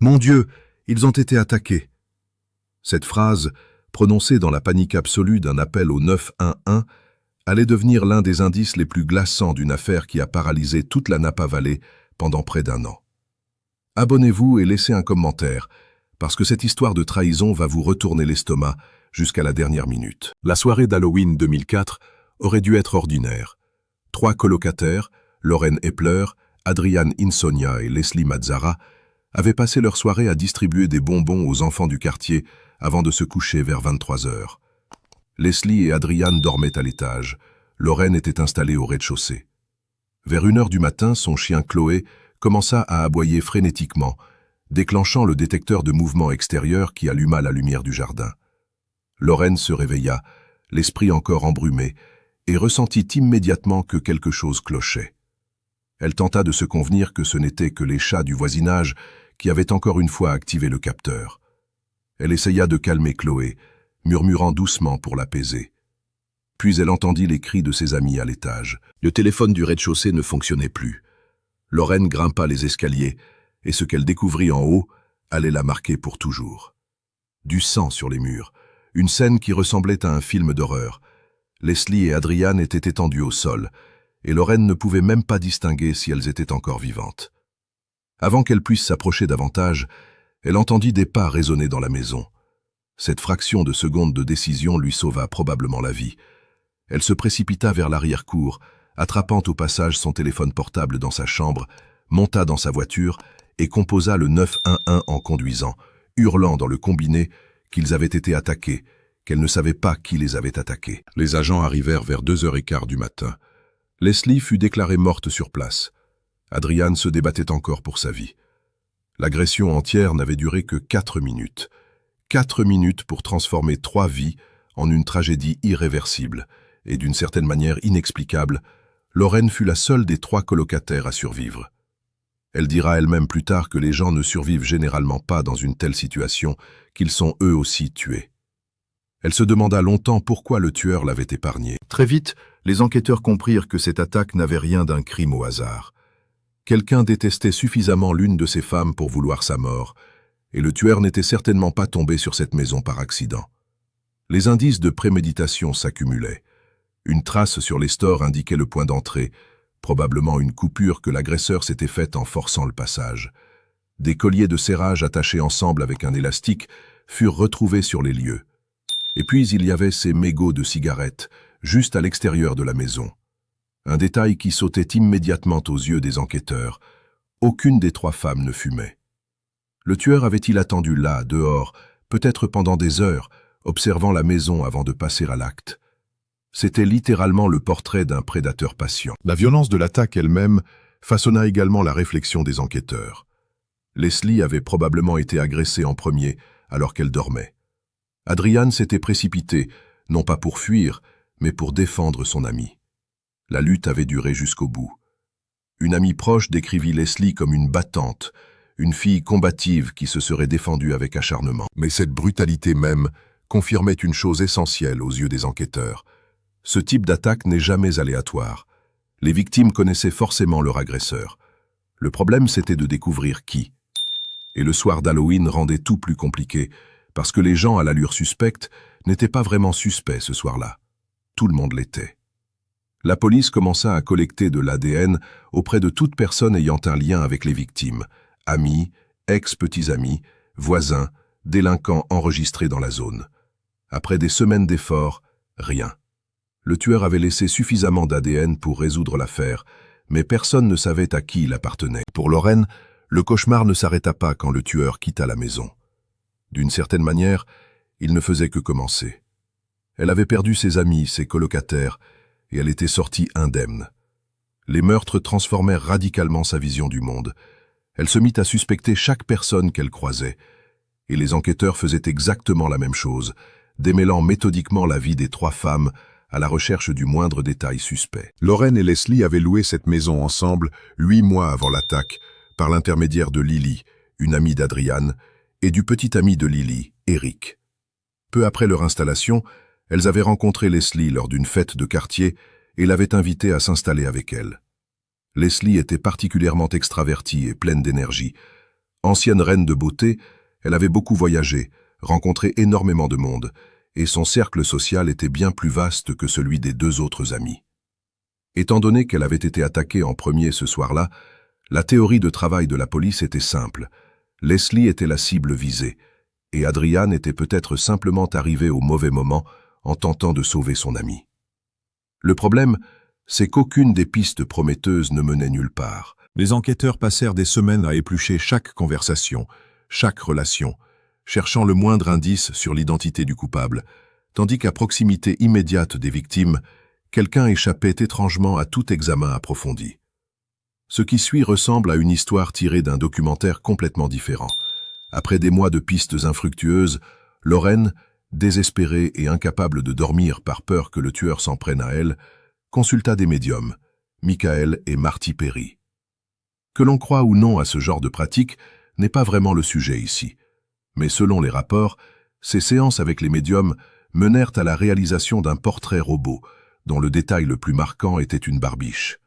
Mon Dieu, ils ont été attaqués. Cette phrase, prononcée dans la panique absolue d'un appel au 911, allait devenir l'un des indices les plus glaçants d'une affaire qui a paralysé toute la Napa Valley pendant près d'un an. Abonnez-vous et laissez un commentaire, parce que cette histoire de trahison va vous retourner l'estomac jusqu'à la dernière minute. La soirée d'Halloween 2004 aurait dû être ordinaire. 3 colocataires, Lauren Epler, Adrian Insonia et Leslie Mazzara, avaient passé leur soirée à distribuer des bonbons aux enfants du quartier avant de se coucher vers 23 heures. Leslie et Adrian dormaient à l'étage. Lauren était installée au rez-de-chaussée. Vers 1 heure du matin, son chien Chloé commença à aboyer frénétiquement, déclenchant le détecteur de mouvement extérieur qui alluma la lumière du jardin. Lauren se réveilla, l'esprit encore embrumé, et ressentit immédiatement que quelque chose clochait. Elle tenta de se convenir que ce n'était que les chats du voisinage qui avaient encore une fois activé le capteur. Elle essaya de calmer Chloé, murmurant doucement pour l'apaiser. Puis elle entendit les cris de ses amis à l'étage. Le téléphone du rez-de-chaussée ne fonctionnait plus. Lauren grimpa les escaliers, et ce qu'elle découvrit en haut allait la marquer pour toujours. Du sang sur les murs, une scène qui ressemblait à un film d'horreur. Leslie et Adrian étaient étendus au sol, et Lauren ne pouvait même pas distinguer si elles étaient encore vivantes. Avant qu'elle puisse s'approcher davantage, elle entendit des pas résonner dans la maison. Cette fraction de seconde de décision lui sauva probablement la vie. Elle se précipita vers l'arrière-cour, attrapant au passage son téléphone portable dans sa chambre, monta dans sa voiture et composa le 911 en conduisant, hurlant dans le combiné qu'ils avaient été attaqués, qu'elle ne savait pas qui les avait attaqués. Les agents arrivèrent vers 2h15 du matin. Leslie fut déclarée morte sur place. Adrian se débattait encore pour sa vie. L'agression entière n'avait duré que 4 minutes. 4 minutes pour transformer 3 vies en une tragédie irréversible et d'une certaine manière inexplicable. Lauren fut la seule des 3 colocataires à survivre. Elle dira elle-même plus tard que les gens ne survivent généralement pas dans une telle situation, qu'ils sont eux aussi tués. Elle se demanda longtemps pourquoi le tueur l'avait épargnée. Très vite, les enquêteurs comprirent que cette attaque n'avait rien d'un crime au hasard. Quelqu'un détestait suffisamment l'une de ces femmes pour vouloir sa mort, et le tueur n'était certainement pas tombé sur cette maison par accident. Les indices de préméditation s'accumulaient. Une trace sur les stores indiquait le point d'entrée, probablement une coupure que l'agresseur s'était faite en forçant le passage. Des colliers de serrage attachés ensemble avec un élastique furent retrouvés sur les lieux. Et puis il y avait ces mégots de cigarettes, juste à l'extérieur de la maison. Un détail qui sautait immédiatement aux yeux des enquêteurs. Aucune des 3 femmes ne fumait. Le tueur avait-il attendu là, dehors, peut-être pendant des heures, observant la maison avant de passer à l'acte? C'était littéralement le portrait d'un prédateur patient. La violence de l'attaque elle-même façonna également la réflexion des enquêteurs. Leslie avait probablement été agressée en premier, alors qu'elle dormait. Adrian s'était précipité, non pas pour fuir, mais pour défendre son ami. La lutte avait duré jusqu'au bout. Une amie proche décrivit Leslie comme une battante, une fille combative qui se serait défendue avec acharnement. Mais cette brutalité même confirmait une chose essentielle aux yeux des enquêteurs. Ce type d'attaque n'est jamais aléatoire. Les victimes connaissaient forcément leur agresseur. Le problème, c'était de découvrir qui. Et le soir d'Halloween rendait tout plus compliqué, parce que les gens à l'allure suspecte n'étaient pas vraiment suspects ce soir-là. Tout le monde l'était. La police commença à collecter de l'ADN auprès de toute personne ayant un lien avec les victimes, amis, ex-petits-amis, voisins, délinquants enregistrés dans la zone. Après des semaines d'efforts, rien. Le tueur avait laissé suffisamment d'ADN pour résoudre l'affaire, mais personne ne savait à qui il appartenait. Pour Lauren, le cauchemar ne s'arrêta pas quand le tueur quitta la maison. D'une certaine manière, il ne faisait que commencer. Elle avait perdu ses amis, ses colocataires, et elle était sortie indemne. Les meurtres transformèrent radicalement sa vision du monde. Elle se mit à suspecter chaque personne qu'elle croisait, et les enquêteurs faisaient exactement la même chose, démêlant méthodiquement la vie des 3 femmes à la recherche du moindre détail suspect. Lauren et Leslie avaient loué cette maison ensemble 8 mois avant l'attaque, par l'intermédiaire de Lily, une amie d'Adrian, et du petit ami de Lily, Eric. Peu après leur installation, elles avaient rencontré Leslie lors d'une fête de quartier et l'avaient invitée à s'installer avec elle. Leslie était particulièrement extravertie et pleine d'énergie. Ancienne reine de beauté, elle avait beaucoup voyagé, rencontré énormément de monde, et son cercle social était bien plus vaste que celui des deux autres amis. Étant donné qu'elle avait été attaquée en premier ce soir-là, la théorie de travail de la police était simple. Leslie était la cible visée, et Adrian était peut-être simplement arrivé au mauvais moment en tentant de sauver son ami. Le problème, c'est qu'aucune des pistes prometteuses ne menait nulle part. Les enquêteurs passèrent des semaines à éplucher chaque conversation, chaque relation, cherchant le moindre indice sur l'identité du coupable, tandis qu'à proximité immédiate des victimes, quelqu'un échappait étrangement à tout examen approfondi. Ce qui suit ressemble à une histoire tirée d'un documentaire complètement différent. Après des mois de pistes infructueuses, Lorraine, désespérée et incapable de dormir par peur que le tueur s'en prenne à elle, consulta des médiums, Michael et Marty Perry. Que l'on croit ou non à ce genre de pratique n'est pas vraiment le sujet ici. Mais selon les rapports, ces séances avec les médiums menèrent à la réalisation d'un portrait robot, dont le détail le plus marquant était une barbiche.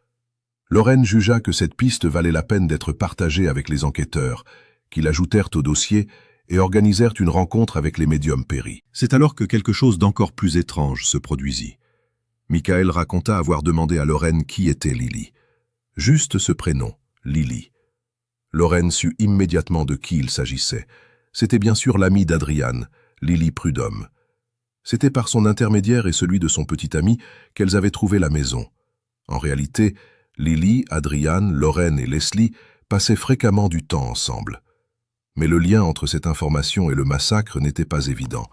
Lorraine jugea que cette piste valait la peine d'être partagée avec les enquêteurs, qui l'ajoutèrent au dossier et organisèrent une rencontre avec les médiums Perry. C'est alors que quelque chose d'encore plus étrange se produisit. Michael raconta avoir demandé à Lorraine qui était Lily. Juste ce prénom, Lily. Lorraine sut immédiatement de qui il s'agissait. C'était bien sûr l'amie d'Adrian, Lily Prudhomme. C'était par son intermédiaire et celui de son petit ami qu'elles avaient trouvé la maison. En réalité, Lily, Adrian, Lorraine et Leslie passaient fréquemment du temps ensemble. Mais le lien entre cette information et le massacre n'était pas évident.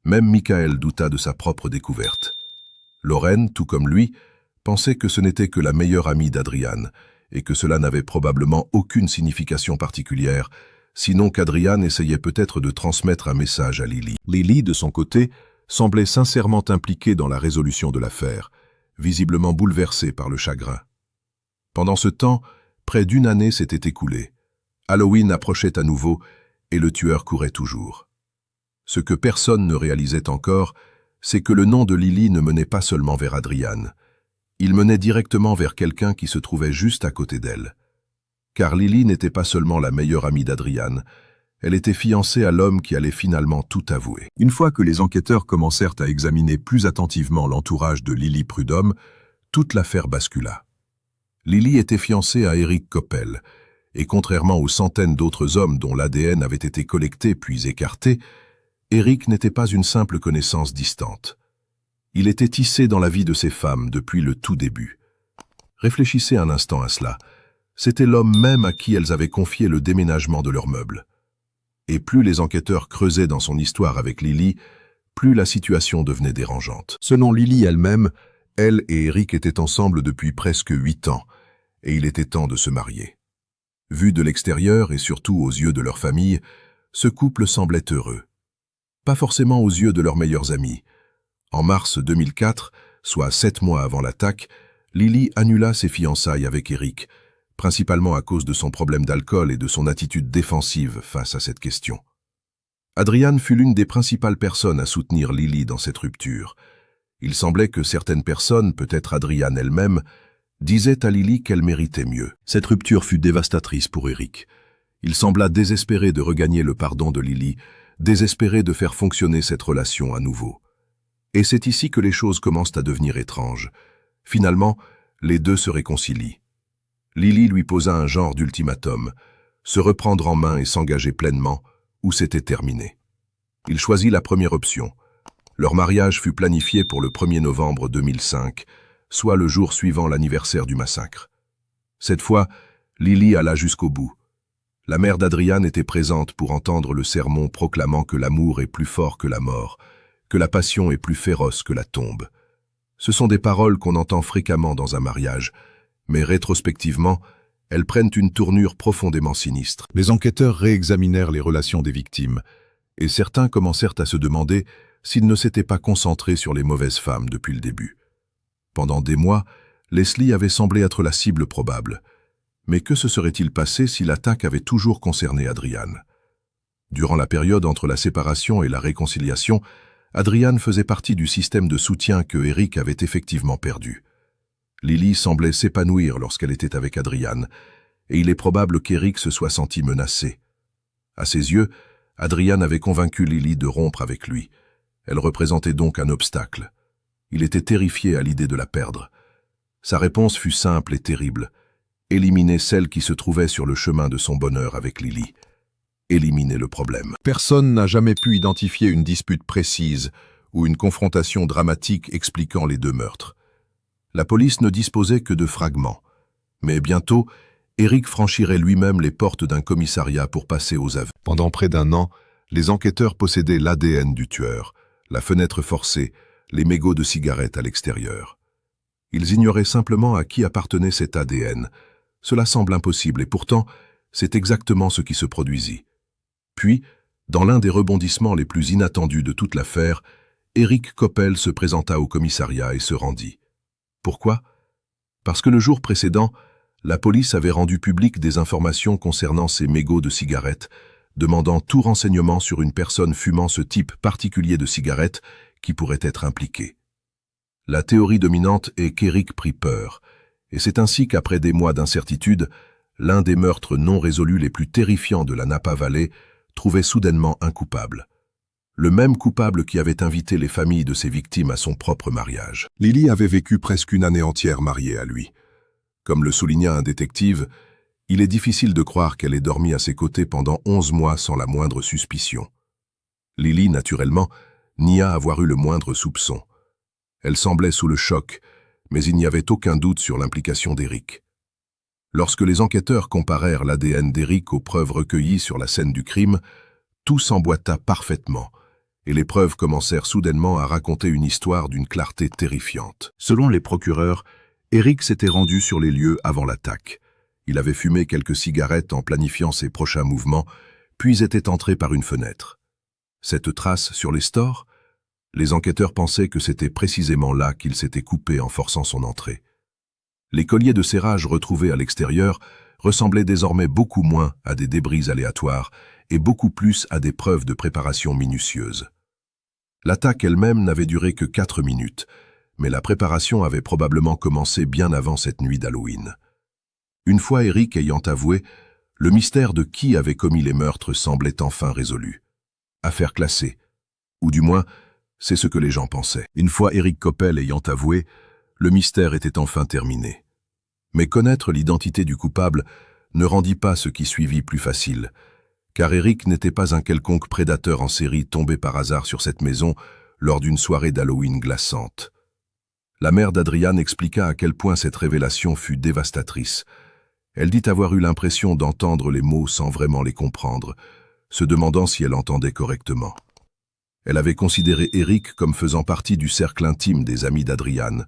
Même Michael douta de sa propre découverte. Lorraine, tout comme lui, pensait que ce n'était que la meilleure amie d'Adrian, et que cela n'avait probablement aucune signification particulière, sinon qu'Adrian essayait peut-être de transmettre un message à Lily. Lily, de son côté, semblait sincèrement impliquée dans la résolution de l'affaire, visiblement bouleversée par le chagrin. Pendant ce temps, près d'une année s'était écoulée. Halloween approchait à nouveau et le tueur courait toujours. Ce que personne ne réalisait encore, c'est que le nom de Lily ne menait pas seulement vers Adrian. Il menait directement vers quelqu'un qui se trouvait juste à côté d'elle. Car Lily n'était pas seulement la meilleure amie d'Adrian, elle était fiancée à l'homme qui allait finalement tout avouer. Une fois que les enquêteurs commencèrent à examiner plus attentivement l'entourage de Lily Prudhomme, toute l'affaire bascula. Lily était fiancée à Eric Coppel, et contrairement aux centaines d'autres hommes dont l'ADN avait été collecté puis écarté, Eric n'était pas une simple connaissance distante. Il était tissé dans la vie de ces femmes depuis le tout début. Réfléchissez un instant à cela. C'était l'homme même à qui elles avaient confié le déménagement de leurs meubles. Et plus les enquêteurs creusaient dans son histoire avec Lily, plus la situation devenait dérangeante. Selon Lily elle-même, Elle et Eric étaient ensemble depuis presque 8 ans, et il était temps de se marier. Vu de l'extérieur et surtout aux yeux de leur famille, ce couple semblait heureux. Pas forcément aux yeux de leurs meilleurs amis. En mars 2004, soit 7 mois avant l'attaque, Lily annula ses fiançailles avec Eric, principalement à cause de son problème d'alcool et de son attitude défensive face à cette question. Adrian fut l'une des principales personnes à soutenir Lily dans cette rupture. Il semblait que certaines personnes, peut-être Adrian elle-même, disaient à Lily qu'elle méritait mieux. Cette rupture fut dévastatrice pour Eric. Il sembla désespéré de regagner le pardon de Lily, désespéré de faire fonctionner cette relation à nouveau. Et c'est ici que les choses commencent à devenir étranges. Finalement, les deux se réconcilient. Lily lui posa un genre d'ultimatum, se reprendre en main et s'engager pleinement, ou c'était terminé. Il choisit la première option. Leur mariage fut planifié pour le 1er novembre 2005, soit le jour suivant l'anniversaire du massacre. Cette fois, Lily alla jusqu'au bout. La mère d'Adrian était présente pour entendre le sermon proclamant que l'amour est plus fort que la mort, que la passion est plus féroce que la tombe. Ce sont des paroles qu'on entend fréquemment dans un mariage, mais rétrospectivement, elles prennent une tournure profondément sinistre. Les enquêteurs réexaminèrent les relations des victimes, et certains commencèrent à se demander s'ils ne s'étaient pas concentrés sur les mauvaises femmes depuis le début. Pendant des mois, Leslie avait semblé être la cible probable. Mais que se serait-il passé si l'attaque avait toujours concerné Adrian? Durant la période entre la séparation et la réconciliation, Adrian faisait partie du système de soutien que Eric avait effectivement perdu. Lily semblait s'épanouir lorsqu'elle était avec Adrian, et il est probable qu'Eric se soit senti menacé. À ses yeux, Adrian avait convaincu Lily de rompre avec lui. Elle représentait donc un obstacle. Il était terrifié à l'idée de la perdre. Sa réponse fut simple et terrible. Éliminer celle qui se trouvait sur le chemin de son bonheur avec Lily. Éliminer le problème. Personne n'a jamais pu identifier une dispute précise ou une confrontation dramatique expliquant les deux meurtres. La police ne disposait que de fragments. Mais bientôt, Eric franchirait lui-même les portes d'un commissariat pour passer aux aveux. Pendant près d'un an, les enquêteurs possédaient l'ADN du tueur, la fenêtre forcée, les mégots de cigarettes à l'extérieur. Ils ignoraient simplement à qui appartenait cet ADN. Cela semble impossible et pourtant, c'est exactement ce qui se produisit. Puis, dans l'un des rebondissements les plus inattendus de toute l'affaire, Eric Coppel se présenta au commissariat et se rendit. Pourquoi? Parce que le jour précédent, la police avait rendu publiques des informations concernant ces mégots de cigarettes, demandant tout renseignement sur une personne fumant ce type particulier de cigarette qui pourrait être impliquée. La théorie dominante est qu'Eric prit peur, et c'est ainsi qu'après des mois d'incertitude, l'un des meurtres non résolus les plus terrifiants de la Napa Valley trouvait soudainement un coupable. Le même coupable qui avait invité les familles de ses victimes à son propre mariage. Lily avait vécu presque une année entière mariée à lui. Comme le souligna un détective, il est difficile de croire qu'elle ait dormi à ses côtés pendant 11 mois sans la moindre suspicion. Lily, naturellement, nia avoir eu le moindre soupçon. Elle semblait sous le choc, mais il n'y avait aucun doute sur l'implication d'Eric. Lorsque les enquêteurs comparèrent l'ADN d'Eric aux preuves recueillies sur la scène du crime, tout s'emboîta parfaitement, et les preuves commencèrent soudainement à raconter une histoire d'une clarté terrifiante. Selon les procureurs, Eric s'était rendu sur les lieux avant l'attaque. Il avait fumé quelques cigarettes en planifiant ses prochains mouvements, puis était entré par une fenêtre. Cette trace sur les stores? Les enquêteurs pensaient que c'était précisément là qu'il s'était coupé en forçant son entrée. Les colliers de serrage retrouvés à l'extérieur ressemblaient désormais beaucoup moins à des débris aléatoires et beaucoup plus à des preuves de préparation minutieuse. L'attaque elle-même n'avait duré que 4 minutes, mais la préparation avait probablement commencé bien avant cette nuit d'Halloween. Une fois Eric ayant avoué, le mystère de qui avait commis les meurtres semblait enfin résolu. Affaire classée, ou du moins, c'est ce que les gens pensaient. Une fois Eric Coppel ayant avoué, le mystère était enfin terminé. Mais connaître l'identité du coupable ne rendit pas ce qui suivit plus facile, car Eric n'était pas un quelconque prédateur en série tombé par hasard sur cette maison lors d'une soirée d'Halloween glaçante. La mère d'Adrian expliqua à quel point cette révélation fut dévastatrice. Elle dit avoir eu l'impression d'entendre les mots sans vraiment les comprendre, se demandant si elle entendait correctement. Elle avait considéré Eric comme faisant partie du cercle intime des amis d'Adrian,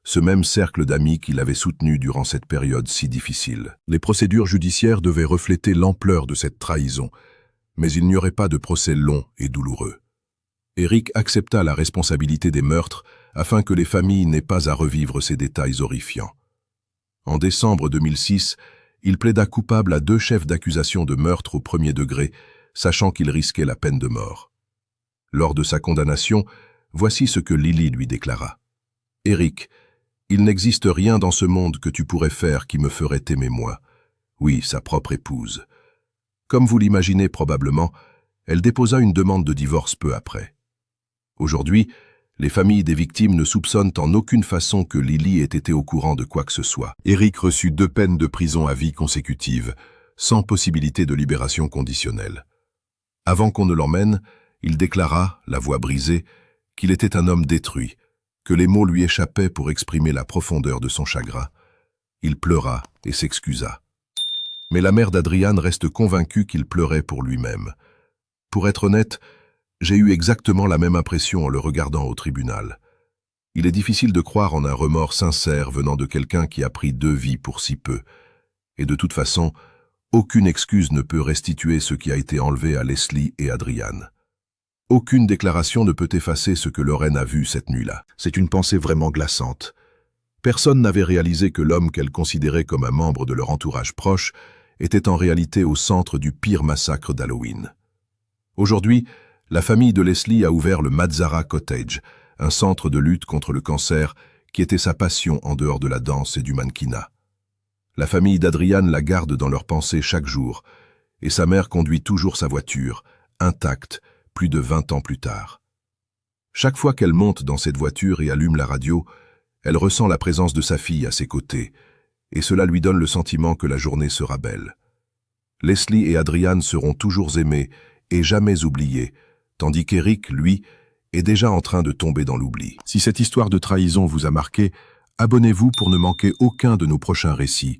ce même cercle d'amis qui l'avait soutenu durant cette période si difficile. Les procédures judiciaires devaient refléter l'ampleur de cette trahison, mais il n'y aurait pas de procès long et douloureux. Eric accepta la responsabilité des meurtres afin que les familles n'aient pas à revivre ces détails horrifiants. En décembre 2006, il plaida coupable à 2 chefs d'accusation de meurtre au premier degré, sachant qu'il risquait la peine de mort. Lors de sa condamnation, voici ce que Lily lui déclara. « Eric, il n'existe rien dans ce monde que tu pourrais faire qui me ferait aimer moi. » Oui, sa propre épouse. Comme vous l'imaginez probablement, elle déposa une demande de divorce peu après. Aujourd'hui, les familles des victimes ne soupçonnent en aucune façon que Lily ait été au courant de quoi que ce soit. Eric reçut 2 peines de prison à vie consécutives, sans possibilité de libération conditionnelle. Avant qu'on ne l'emmène, il déclara, la voix brisée, qu'il était un homme détruit, que les mots lui échappaient pour exprimer la profondeur de son chagrin. Il pleura et s'excusa. Mais la mère d'Adrian reste convaincue qu'il pleurait pour lui-même. Pour être honnête, j'ai eu exactement la même impression en le regardant au tribunal. Il est difficile de croire en un remords sincère venant de quelqu'un qui a pris 2 vies pour si peu. Et de toute façon, aucune excuse ne peut restituer ce qui a été enlevé à Leslie et Adrian. Aucune déclaration ne peut effacer ce que Lorraine a vu cette nuit-là. C'est une pensée vraiment glaçante. Personne n'avait réalisé que l'homme qu'elle considérait comme un membre de leur entourage proche était en réalité au centre du pire massacre d'Halloween. Aujourd'hui, la famille de Leslie a ouvert le Mazzara Cottage, un centre de lutte contre le cancer qui était sa passion en dehors de la danse et du mannequinat. La famille d'Adrian la garde dans leurs pensées chaque jour, et sa mère conduit toujours sa voiture, intacte, plus de 20 ans plus tard. Chaque fois qu'elle monte dans cette voiture et allume la radio, elle ressent la présence de sa fille à ses côtés, et cela lui donne le sentiment que la journée sera belle. Leslie et Adrian seront toujours aimés et jamais oubliés, tandis qu'Eric, lui, est déjà en train de tomber dans l'oubli. Si cette histoire de trahison vous a marqué, abonnez-vous pour ne manquer aucun de nos prochains récits.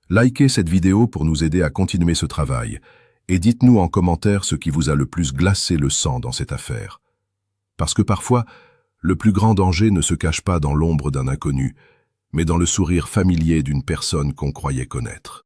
Likez cette vidéo pour nous aider à continuer ce travail, et dites-nous en commentaire ce qui vous a le plus glacé le sang dans cette affaire. Parce que parfois, le plus grand danger ne se cache pas dans l'ombre d'un inconnu, mais dans le sourire familier d'une personne qu'on croyait connaître.